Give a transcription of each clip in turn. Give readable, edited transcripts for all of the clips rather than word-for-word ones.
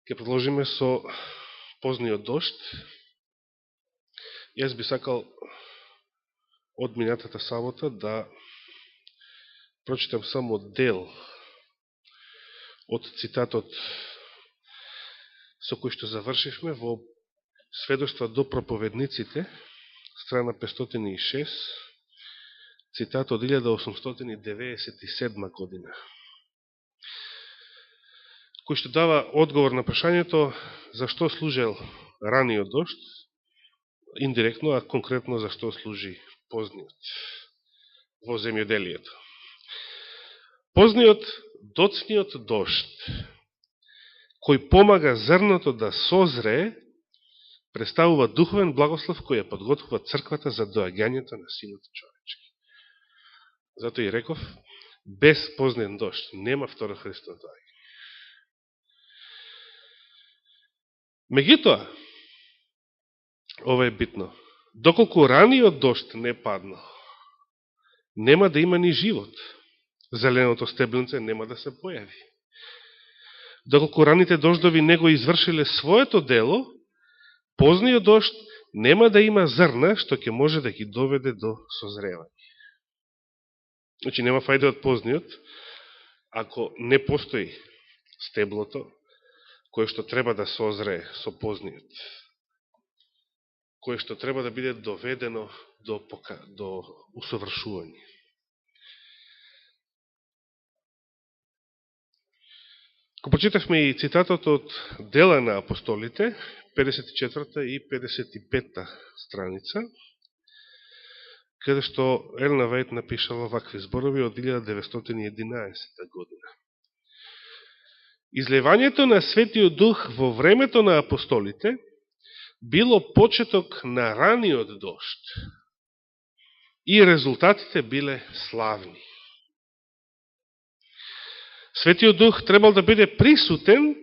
Ќе продолжиме со позниот дожд. Јас би сакал од минатата сабота да прочитам само дел од цитатот со кој што завршивме во Сведоштва до проповедниците, страна 506, цитат од 1897 година, кој што дава одговор на прашањето зашто служел раниот дожд, индиректно, а конкретно зашто служи позниот во земјоделието. Позниот доцниот дожд, кој помага зрното да созрее, представува духовен благослов кој ја подготвува црквата за доаѓањето на Синот човечки. Зато и реков, без позниот дожд нема второ Христово доаѓање. Меѓутоа, ова е битно, доколку раниот дожд не паднал, нема да има ни живот. Зеленото стебленце нема да се појави. Доколку раните дождови не го извршиле своето дело, позниот дожд нема да има зрна што ќе може да ги доведе до созревање. Значи, нема фајде од позниот, ако не постои стеблото, кое што треба да созрее со позниот, кое што треба да биде доведено до усовршување. Ко прочитавме и цитатот од Дела на апостолите, 54 и 55 страница, каде што Елена Вајд напишала вакви зборови од 1911 година. Излевањето на Светиот Дух во времето на апостолите било почеток на раниот дожд и резултатите биле славни. Светиот Дух требал да биде присутен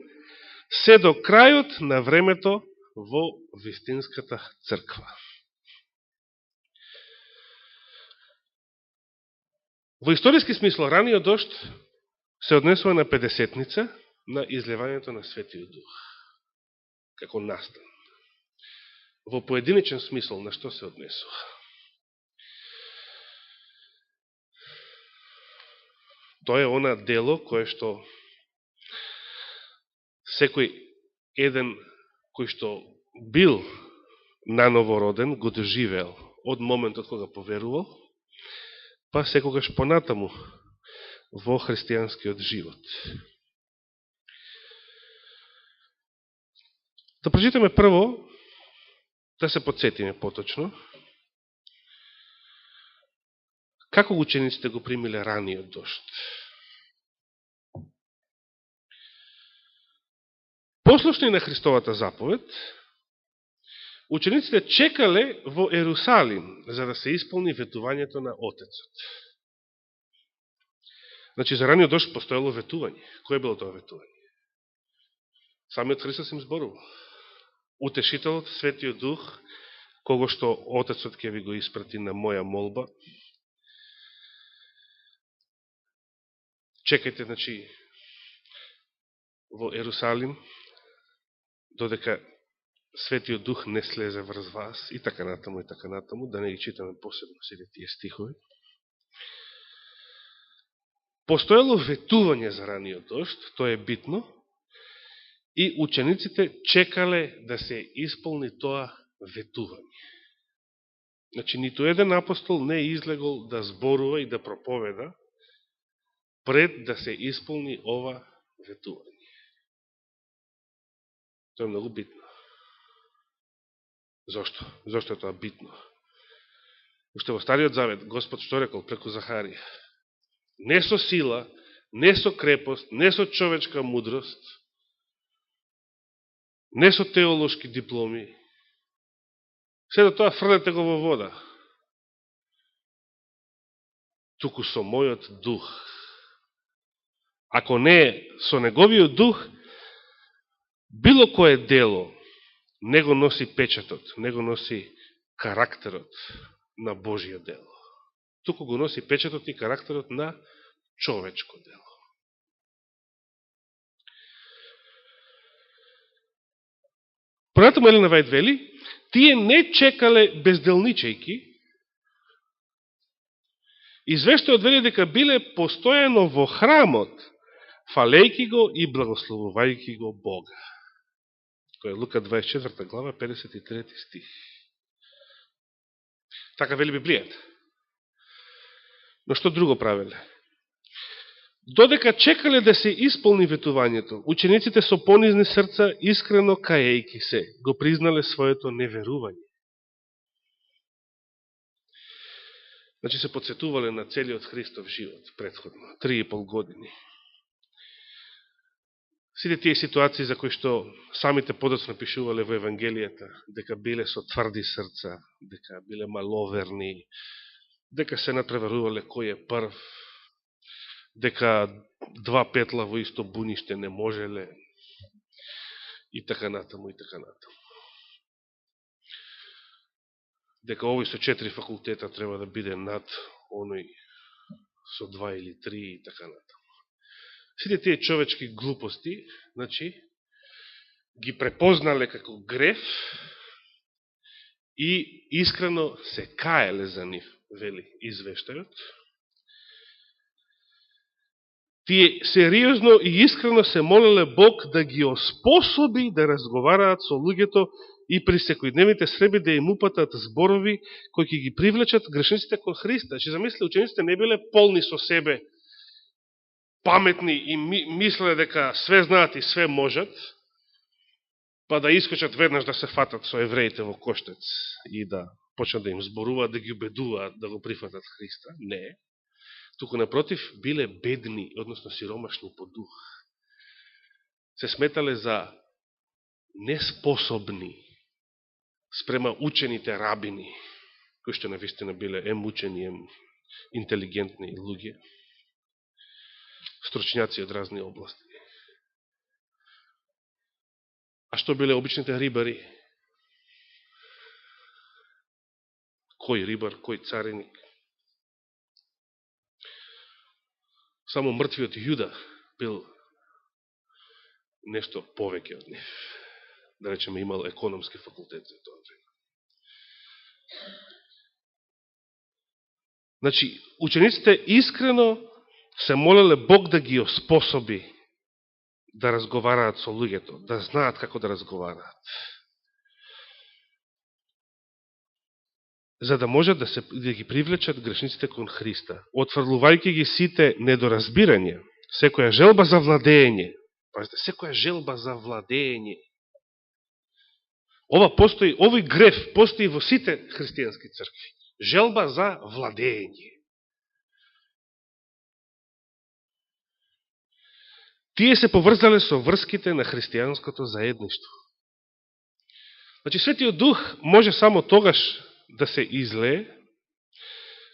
се до крајот на времето во вистинската црква. Во историски смисла, раниот дожд се однесува на Педесетница, на излевањето на Светиот Дух, како настан. Во поединечен смисол, на што се однесува? Тоа е она дело кое што секој еден кој што бил наново роден, го доживеал од моментот кога поверувал, па секогаш понатаму во христијанскиот живот. Да прочитаме прво, да се подсетиме поточно, како учениците го примиле раниот дожд. Послушни на Христовата заповед, учениците чекале во Ерусалим за да се исполни ветувањето на Отецот. Значи, за раниот дожд постоело ветување. Кој било тоа ветување? Самиот Христос им зборува. Утешителот, Светиот Дух, кого што Отецот ќе ви го испрати на моја молба. Чекајте, значи, во Ерусалим, додека Светиот Дух не слезе врз вас, и така натаму, да не ги читаме посебно сите тие стихови. Постоело ветување за раниот дожд, тоа е битно, и учениците чекале да се исполни тоа ветување. Значи, ниту еден апостол не излегол да зборува и да проповеда пред да се исполни ова ветување. Тоа е многу битно. Зошто? Зошто е тоа битно? Уште во Стариот Завет, Господ што рекол преку Захарија? Не со сила, не со крепост, не со човечка мудрост, не со теолошки дипломи. Сето тоа фрлете го во вода. Туку со мојот дух. Ако не со неговиот дух, било кое дело не го носи печатот, не го носи карактерот на Божие дело. Туку го носи печатот и карактерот на човечко дело. Понатаму Елена Вајд вели, тие не чекале безделничајки, извештајот вели дека биле постојано во храмот, фалејки го и благословувајки го Бога. Кој е Лука 24 глава, 53 стих. Така вели Библијата. Но што друго правеле? Додека чекале да се исполни ветувањето, учениците со понизни срца, искрено каејки се, го признале своето неверување. Значи се подсетувале на целиот Христов живот, предходно, 3,5 години. Сите тие ситуации за кои што самите подоцна пишувале во Евангелијата, дека биле со тврди срца, дека биле маловерни, дека се надпреварувале кој е прв, дека 2 петла во исто буниште не можеле, и така натаму, и така натаму. Дека овој со 4 факултета треба да биде над оној со 2 или 3 и така натаму. Сите тие човечки глупости, значи, ги препознале како греф и искрено се каеле за нив, вели извештајот. Тие сериозно и искрено се молеле Бог да ги оспособи да разговараат со луѓето и при секојдневните среби да им упатат зборови кои ќе ги привлечат грешниците кон Христа. Че замисли, учениците не биле полни со себе, паметни и мислеле дека све знаат и све можат, па да искочат веднаш да се фатат со евреите во Коштец и да почнат да им зборуваат, да ги убедуваат да го прифатат Христа. Не. Туку напротив, биле бедни, односно сиромашни по дух. Се сметале за неспособни спрема учените рабини, кои што навистина биле учени, интелигентни луѓе, стручњаци од разни области. А што биле обичните рибари? Кој рибар, кој цариник? Само мртвиот Јуда бил нешто повеќе од нив. Да речеме, имал економски факултет за тоа време. Значи, учениците искрено се молеле Бог да ги оспособи да разговараат со луѓето, да знаат како да разговараат. За да можат да ги привлечат грешниците кон Христа, отфрлувајќи ги сите недоразбирања, секоја желба за владење. Пазите, секоја желба за владење. Овој греф постои во сите христијански цркви. Желба за владење. Тие се поврзале со врските на христијанското заедништво. Значи, Светиот Дух може само тогаш да се излее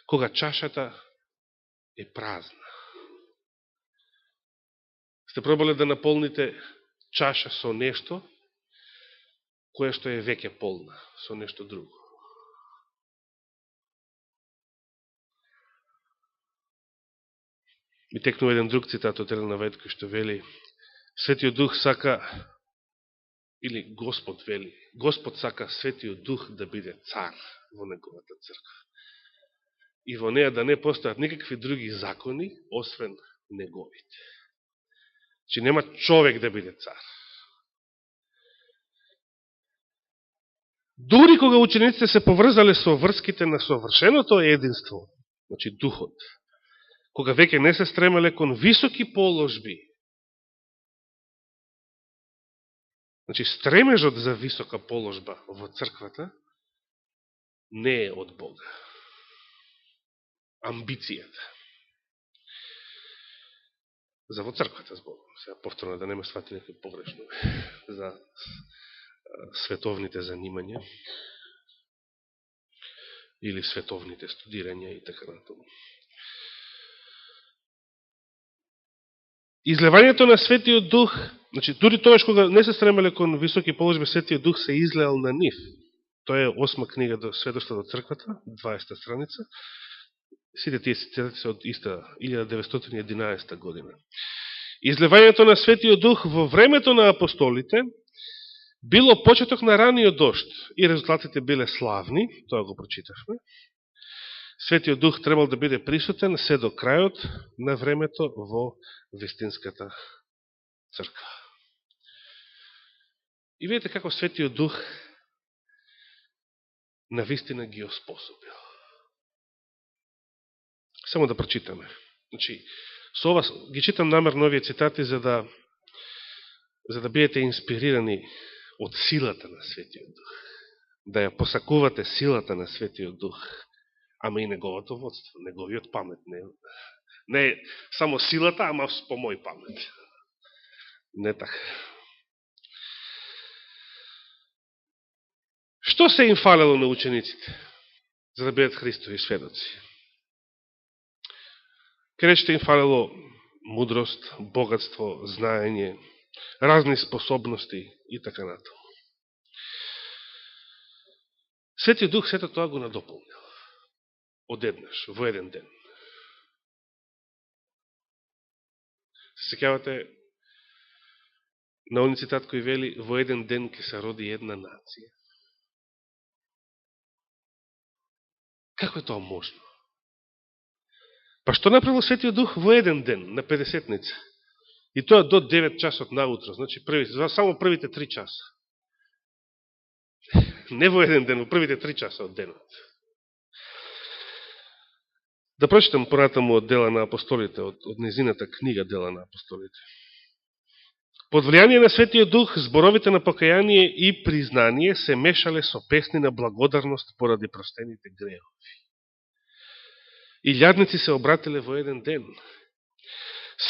кога чашата е празна. Сте пробале да наполните чаша со нешто кое што е веќе полна, со нешто друго. Ми текнува еден друг цитат од Елена Вајд, кој што вели: Светиот Дух сака, или Господ вели, Господ сака Светиот Дух да биде цар во неговата црква. И во неја да не постојат никакви други закони, освен неговите. Че нема човек да биде цар. Дури кога учениците се поврзале со врските на совршеното единство, значи Духот, кога веќе не се стремеле кон високи положби, значи стремежот за висока положба во црквата не е од Бога. Амбицијата. За во црквата зборувам. Сега повторно да не ме свати некој погрешно за световните занимања или световните студирања и така натаму. Излевањето на Светиот Дух, значи дури тогаш кога не се стремеле кон високи положби, Светиот Дух се излеал на нив. Тоа е 8 книга до Сведоштво до црквата, 20 страница. Сите тие цитати се од иста 1911 година. Излевањето на Светиот Дух во времето на апостолите било почеток на раниот дожд и резултатите биле славни, тоа го прочитавме. Светиот Дух требал да биде присутен се до крајот на времето во вистинската црква. И видите како Светиот Дух навистина ги оспособил. Само да прочитаме. Значи, со ова ги читам намерно овие цитати за да бидете инспирирани од силата на Светиот Дух. Да ја посакувате силата на Светиот Дух, ама и неговото водство, неговиот памет. Не само силата, ама по мој памет. Не така. Што се им фалело на учениците за да бидат Христови сведоци? Ке речете им фалело мудрост, богатство, знаење, разни способности и така натаму. Светиот Дух сето тоа го надополнил. Одеднаш, во еден ден. Се сеќавате на оној цитат кој вели во еден ден ќе се роди една нација. Како е тоа можно? Па што направил Светиот Дух во еден ден, на 50-ница? И тоа до 9 часот наутро, значи само првите 3 часа. Не во еден ден, во првите 3 часа од денот. Да прочитам понатаму од Дела на апостолите, од незината книга Дела на апостолите. Под влијание на Светиот Дух, зборовите на покаяние и признание се мешале со песни на благодарност поради простените грехови. Илјадници се обратиле во еден ден.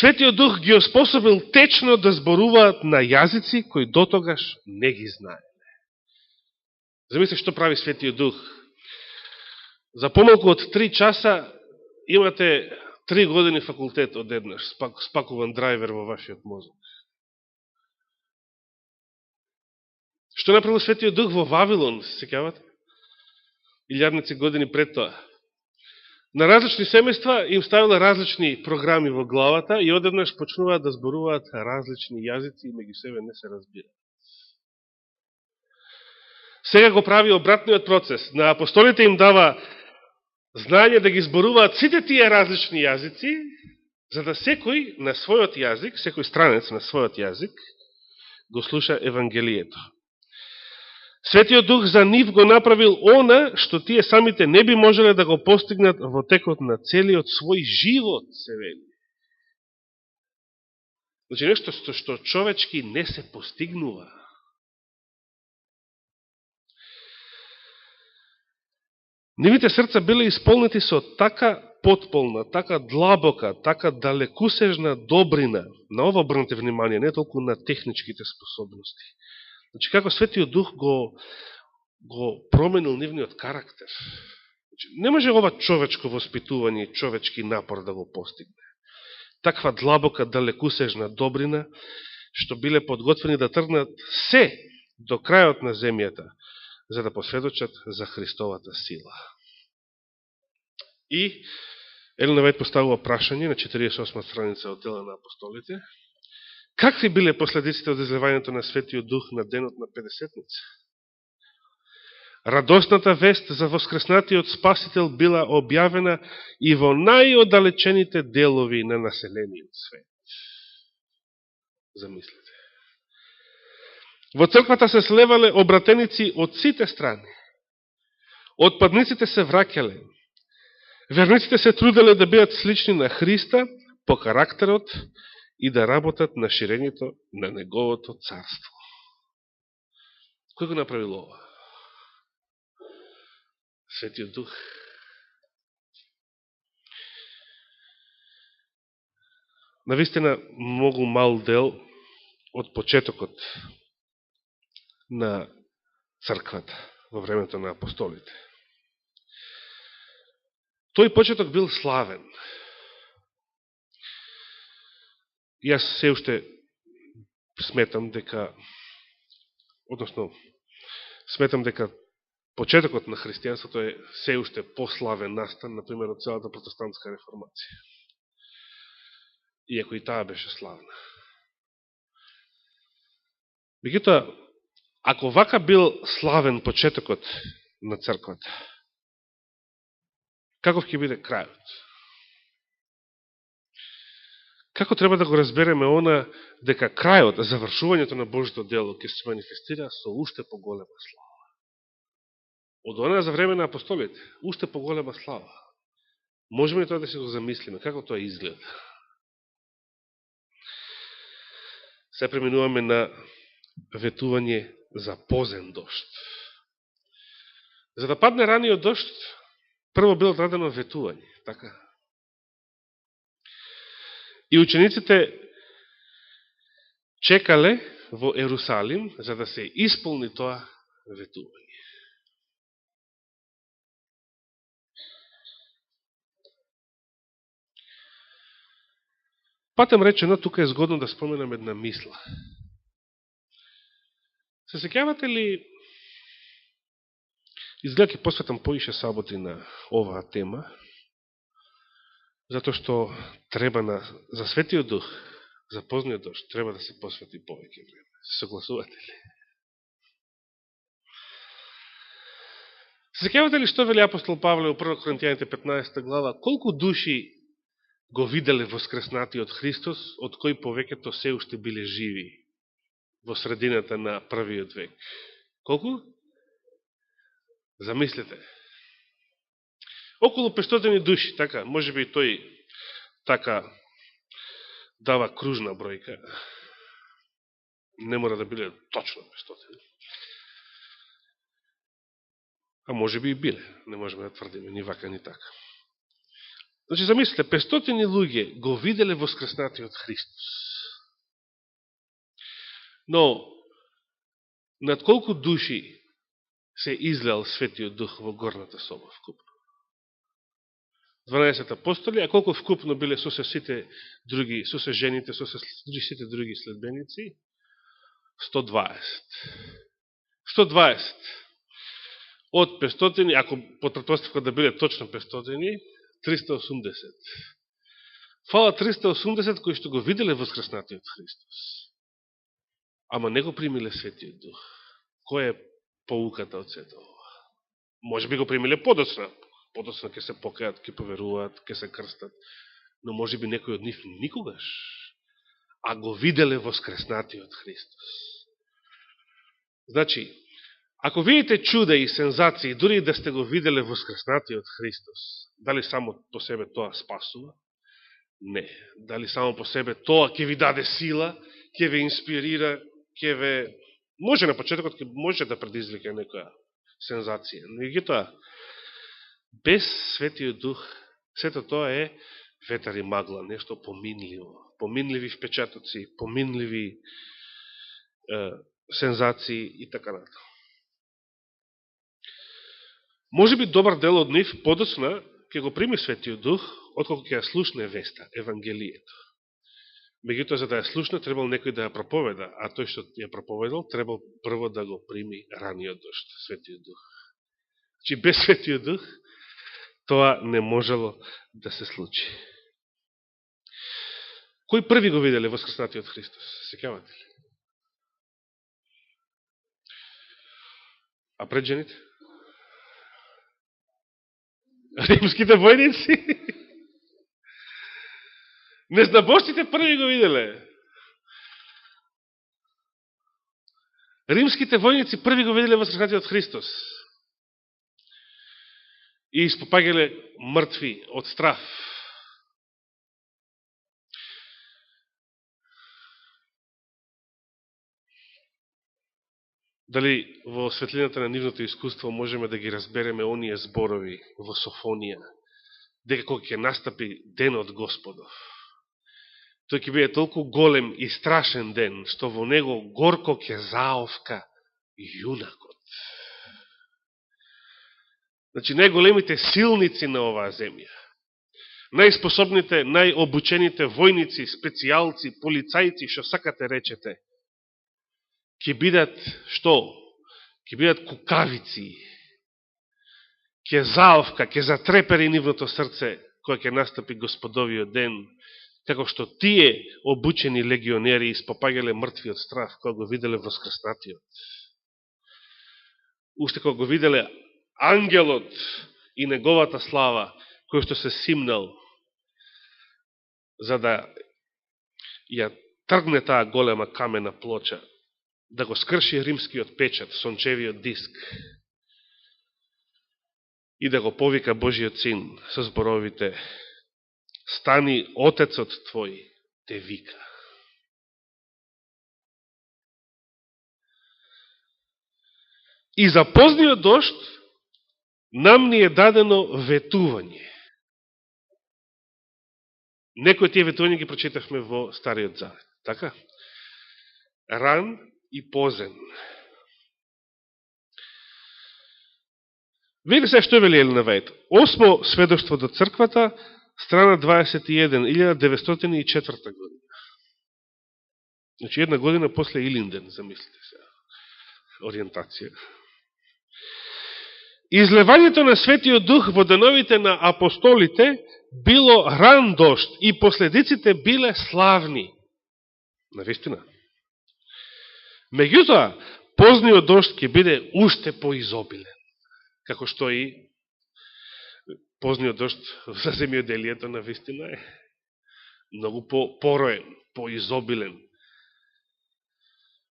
Светиот Дух ги оспособил течно да зборуваат на јазици кои дотогаш не ги знаеле. Замисли што прави Светиот Дух. За помалку од 3 часа имате 3 години факултет одеднаш, спакуван драйвер во вашиот мозок. Што направил Светиот Дух во Вавилон, се сеќавате? Илјадници години пред тоа. На различни семејства им ставила различни програми во главата и одеднаш почнуваат да зборуваат различни јазици и меѓу себе не се разбираат. Сега го прави обратниот процес. На апостолите им дава знање да ги зборуваат сите тие различни јазици, за да секој на својот јазик, секој странец на својот јазик, го слуша Евангелието. Светиот Дух за нив го направил она што тие самите не би можеле да го постигнат во текот на целиот свој живот, се вели. Значи нешто што човечки не се постигнува. Нивите срца биле исполнети со така потполна, така длабока, така далекусежна добрина. На ова обрнете внимание, не толку на техничките способности. Значи, како Светиот Дух го променил нивниот карактер. Значи, не може ова човечко воспитување и човечки напор да го постигне. Таква длабока, далекусежна добрина, што биле подготвени да тргнат се до крајот на земјата, за да посведочат за Христовата сила. И Елена Вајд поставува прашање на 48 страница од Дела на апостолите. Какви биле последиците од изливањето на Светиот Дух на денот на Педесетница? Радосната вест за воскреснатиот Спасител била објавена и во најоддалечените делови на населениот свет. Замислите. Во црквата се слевале обратеници од сите страни. Отпадниците се враќале. Верниците се труделе да бидат слични на Христа по карактерот и да работат на ширењето на Неговото царство. Кој го направил ова? Светиот Дух. Навистина, многу мал дел од почетокот на црквата во времето на апостолите. Тој почеток бил славен. Јас се уште сметам дека почетокот на христијанството е се уште пославен настан, например, од целата протестантска реформација. Иако и таа беше славна. Меѓутоа, Ако вака бил славен почетокот на црквата, каков ќе биде крајот? Како треба да го разбереме она дека крајот, завршувањето на Божито дело ќе се манифестира со уште поголема слава? Од она за време на апостолите, уште поголема слава. Можеме ли тоа да се го замислиме? Како тоа изгледа? Се преминуваме на ветување за позен дожд. За да падне раниот дожд, прво било дадено ветување, така? И учениците чекале во Ерусалим за да се исполни тоа ветување. Патем речено, тука е згодно да споменам една мисла. Се сеќавате ли, изгледа ќе посветам поише саботи на оваа тема, затоа што треба за Светиот Дух, за позниот дожд, треба да се посвети повеќе време. Се согласувате ли? Се сеќавате ли што вели апостол Павле во 1 Коринтијаните 15 глава? Колку души го виделе воскреснатиот Христос, од кои повеќето се уште биле живи во средината на првиот век? Колку? Замислете. Околу 500 души, така, може би тој така дава кружна бројка. Не мора да биле точно 500. А може би и биле. Не можеме да тврдиме ни вака, ни така. Значи, замислите, 500 луѓе го виделе воскреснатиот Христос. Но, над колку души се излеал Светиот Дух во горната соба вкупно? 12 апостоли, а колку вкупно биле со се сите други, со се жените, со се сите други следбеници? 120. 120. Од 500, ако под претпоставка да биле точно 500, 380. Фала 380 кои што го виделе воскреснатиот Христос. Ама не го примиле Светиот Дух. Кој е поуката од сето ова? Може би го примиле подоцна. Подоцна ќе се покајат, ќе поверуваат, ќе се крстат. Но може би некој од нив никогаш. А го виделе воскреснатиот Христос. Значи, ако видите чуда и сензации, дури да сте го виделе воскреснатиот Христос, дали само по себе тоа спасува? Не. Дали само по себе тоа ќе ви даде сила, ќе ве инспирира, ќе ве... Може на почетокот, може да предизвика некоја сензација. Но и тоа, без Светиот Дух, сето тоа е ветар и магла, нешто поминливо. Поминливи впечатоци, поминливи сензации и така натаму. Може би добар дел од нив подоцна ќе го прими Светиот Дух, отколку ќе ја слушне веста, Евангелието. Меѓутоа, за да ја слушне, требал некој да ја проповеда, а тој што ја проповедал, требал прво да го прими раниот дожд, Светиот Дух. Значи, без Светиот Дух, тоа не можело да се случи. Кој први го виделе воскреснатиот Христос? Сеќавате ли? А пред жените? Римските војници? Незнабожците први го виделе. Римските војници први го виделе воскреснатиот Христос. И испопагеле мртви од страф. Дали во светлината на нивното искуство можеме да ги разбереме оние зборови во Софонија, дека кога ќе настапи денот Господов, тој ќе биде толку голем и страшен ден, што во него горко ќе заовка јунакот. Значи, најголемите силници на оваа земја, најспособните, најобучените војници, специјалци, полицајци, што сакате речете, ќе бидат, што? Ќе бидат кукавици, ќе заовка, ќе затрепери нивното срце, кој ќе настапи Господовиот ден, како што тие обучени легионери испопагале мртви од страф, кој го виделе воскреснатиот. уште кога го виделе ангелот и неговата слава, кој што се симнал за да ја тргне таа голема камена плоча, да го скрши римскиот печат, сончевиот диск, и да го повика Божиот син со зборовите: стани, отецот твој те вика. И за позниот дожд нам ни е дадено ветување. Некои тие ветувања ги прочитавме во Стариот Завет. Така? Ран и позен. Видите се што вели Елена Вајд. Осмо сведоштво до црквата, страна 21, 1904 година. Значи една година после Илинден, замислите се. Ориентација. Излевањето на Светиот Дух во деновите на апостолите било ран дожд и последиците биле славни. Навистина. Меѓутоа, позниот дожд ќе биде уште поизобилен. Како што и позниот дожд за земјоделието навистина е многу пороен, поизобилен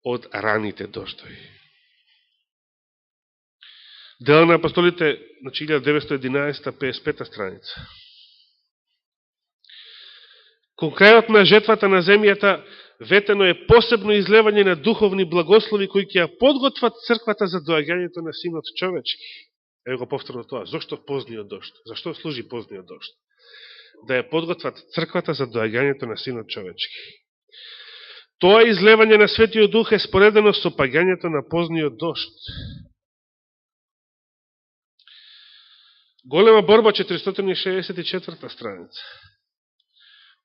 од раните дождови. Дела на апостолите, значи 1911-55 страница. Кон крајот на жетвата на земјата ветено е посебно излевање на духовни благослови кои ќе ја подготват црквата за доаѓањето на Синот човечки. Ево го повторно тоа. Зошто позниот дожд? Зашто служи позниот дожд? Да ја подготват црквата за доаѓањето на Синот човечки. Тоа излевање на Светиот Дух е споредено со паѓањето на позниот дожд. Голема борба, 464 страница.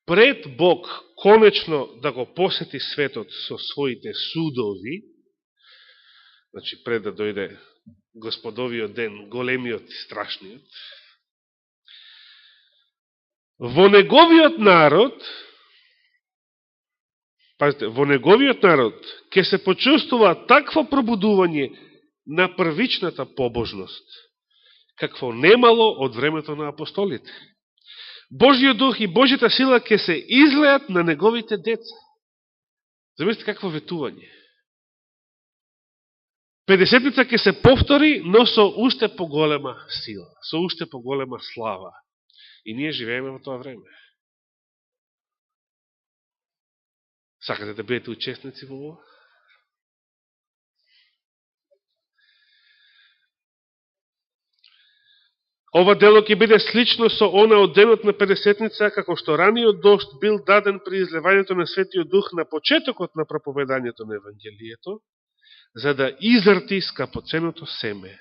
Пред Бог конечно да го посети светот со своите судови, значи пред да дојде Господовиот ден, големиот и страшниот, во неговиот народ, пазите, во неговиот народ ќе се почувствува такво пробудување на првичната побожност, какво немало од времето на апостолите. Божиот дух и Божјата сила ќе се излеат на неговите деца. Замислите какво ветување. Педесетница ќе се повтори, но со уште поголема сила, со уште поголема слава. И ние живееме во тоа време. Сакате да бидете учесници во ова? Ова дело ќе биде слично со она од денот на Педесетница, како што раниот дожд бил даден при излевањето на Светиот Дух на почетокот на проповедањето на Евангелието, за да изрти скапоценото семе.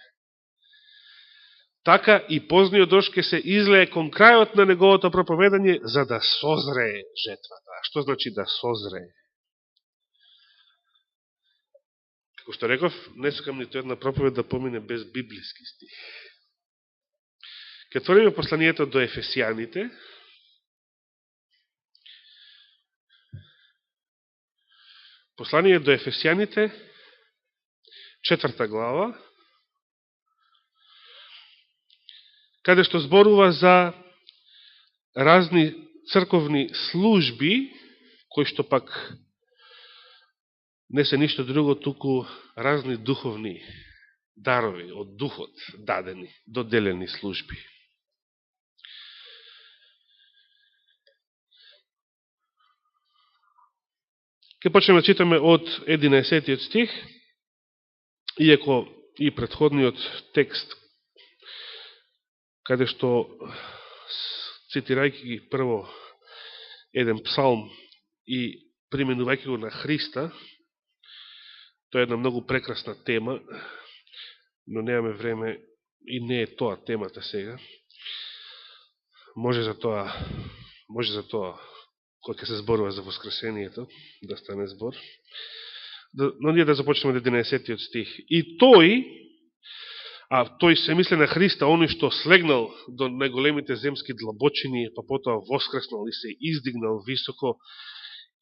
Така и позниот дожд ќе се излее кон крајот на неговото проповедање, за да созрее жетвата. А што значи да созрее? Како што реков, не сакам нито една проповед да помине без библиски стих. Ке отвориме посланието до Ефесијаните. Послание до Ефесијаните, 4 глава, каде што зборува за разни црковни служби, кои што пак не се ништо друго, туку разни духовни дарови од духот дадени, доделени служби. Ке почнеме да читаме од 11 стих, иако и претходниот текст, каде што, цитирајќи ги прво еден псалм и применувајќи го на Христа, тоа е една многу прекрасна тема, но немаме време и не е тоа темата сега. Може за тоа, кој ќе се зборува за воскресението, да стане збор. Но ние да започнеме од 11 стих. И тој се мисли на Христа, оној што слегнал до најголемите земски длабочини, па потоа воскреснал и се издигнал високо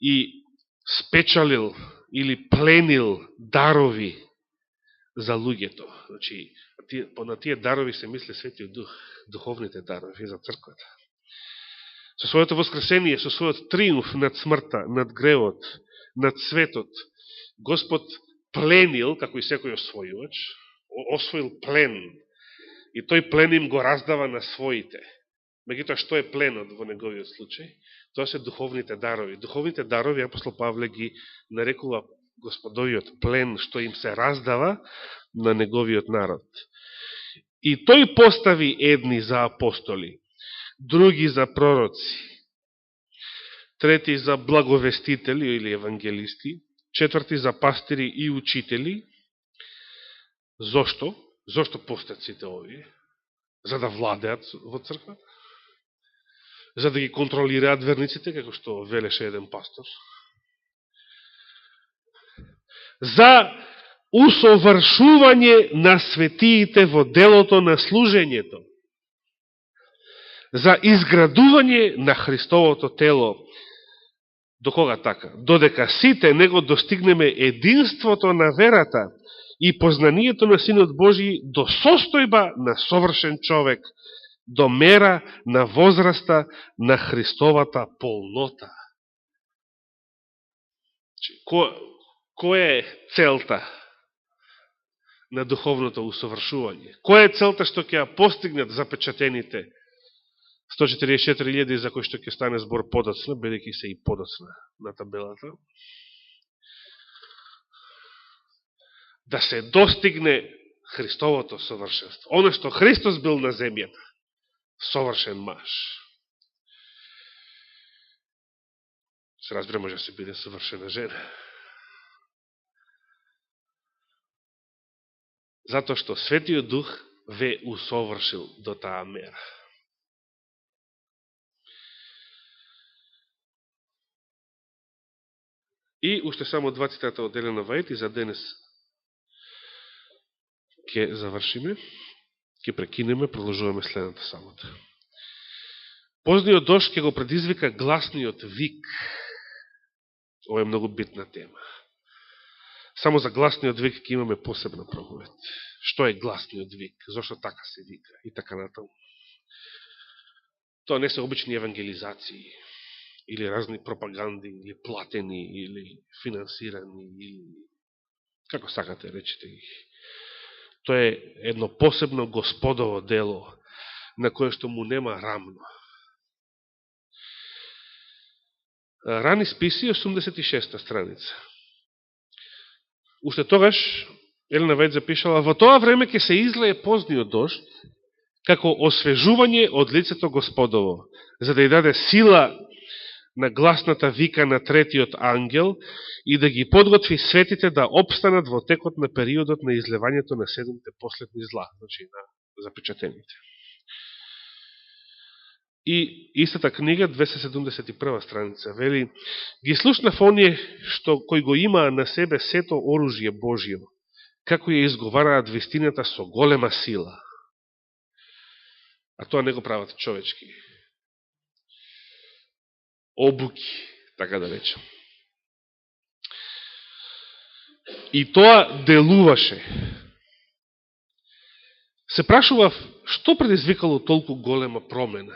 и спечалил или пленил дарови за луѓето. Значи, на тие дарови се мисли Светиот Дух, духовните дарови за црквата. Со своето воскресение, со својот триумф над смртта, над гревот, над светот, Господ пленил, како и секој освојувач, освоил плен. И тој плен им го раздава на своите. Меѓутоа, што е пленот во неговиот случај? Тоа се духовните дарови. Духовните дарови, апостол Павле ги нарекува Господовиот плен, што им се раздава на неговиот народ. И тој постави едни за апостоли, други за пророци, трети за благовестители или евангелисти, четврти за пастири и учители. Зошто? Зошто постојат сите овие? За да владеат во црквата? За да ги контролираат верниците, како што велеше еден пастор? За усовршување на светиите во делото на служењето. За изградување на Христовото тело. До кога така? Додека сите него достигнеме единството на верата и познанието на Синот Божи до состојба на совршен човек, до мера на возраста на Христовата полнота. Која е целта на духовното усовршување? Која е целта што ќе ја постигнат запечатените 144.000 за кои што ќе стане збор подоцна, бидејќи се и подоцна на табелата? Да се достигне Христовото совршенство. Оно што Христос бил на земјата. Совршен маж. Се разбира, може да се биде совршена жена. Затоа што Светиот Дух ве усовршил до таа мера. И уште само два цитата од Елена Вајд и за денес ќе завршиме, ќе прекинеме, продолжуваме следната сабота. Позниот дожд ќе го предизвика гласниот вик. Ова е многу битна тема. Само за гласниот вик ќе имаме посебна проповед. Што е гласниот вик? Зошто така се вика? И така натаму. Тоа не се обични евангелизации, или разни пропаганди, или платени, или финансирани, или како сакате речете ги. Тоа е едно посебно Господово дело, на кое што му нема рамно. Рани списи, 86 страница. Уште тогаш, Елена Вајд запишала, во тоа време ќе се излее позниот дожд, како освежување од лицето Господово, за да ја даде сила на гласната вика на третиот ангел и да ги подготви светите да обстанат во текот на периодот на излевањето на 7 последни зла, значи на запечатените. И истата книга, 271 страница, вели, ги слушнав оние што кој го имаа на себе сето оружје Божјо, како ја изговараат вистината со голема сила. А тоа не го прават човечки обуки, така да речем. И тоа делуваше. Се прашував, што предизвикало толку голема промена?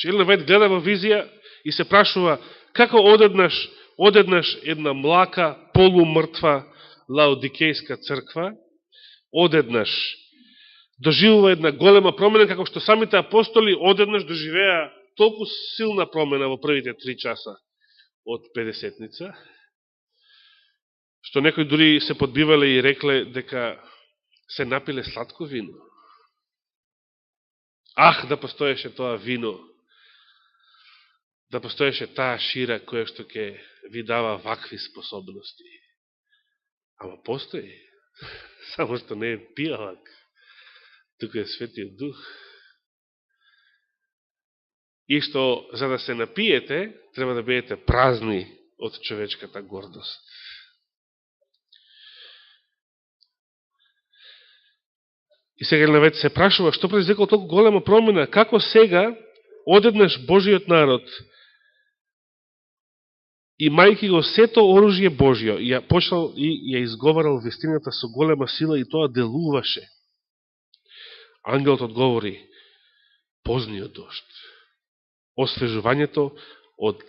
Елена Вајд гледа во визија и се прашува, како одеднаш една млака, полумртва лаодикејска црква, одеднаш доживува една голема промена, како што самите апостоли одеднаш доживеа толку силна промена во првите 3 часа од Педесетница, што некои дури се подбивале и рекле дека се напиле сладко вино. Ах, да постоеше тоа вино, да постоеше таа шира која што ќе ви дава вакви способности. Ама постои, само што не е пијалак, тука е Светиот Дух. И што, за да се напиете, треба да бидете празни од човечката гордост. И сега Елена Вајд се прашува, што предизвикало толку голема промена, како сега, одеднаш Божиот народ имајќи го сето оружје Божјо, ја почнал и ја изговарал вестината со голема сила и тоа делуваше. Ангелот одговори: позниот дожд, освежувањето од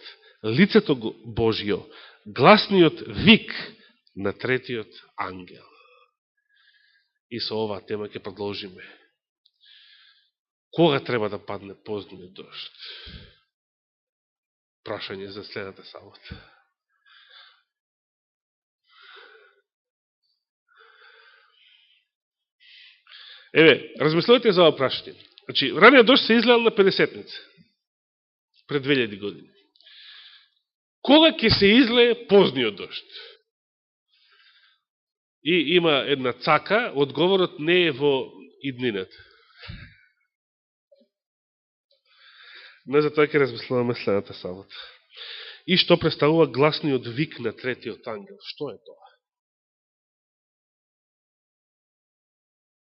лицето Божјо, гласниот вик на третиот ангел. И со оваа тема ќе продолжиме. Кога треба да падне позниот дожд? Прашање за следната сабота. Еве, размислувате за ова прашање. Значи, раниот дожд се излеал на 50-ница, пред 2000 години. Кога ќе се излее позниот дожд? И има една цака, одговорот не е во иднината. Но за тоа ќе размислуваме следната сабота. И што представува гласниот вик на третиот ангел? Што е тоа?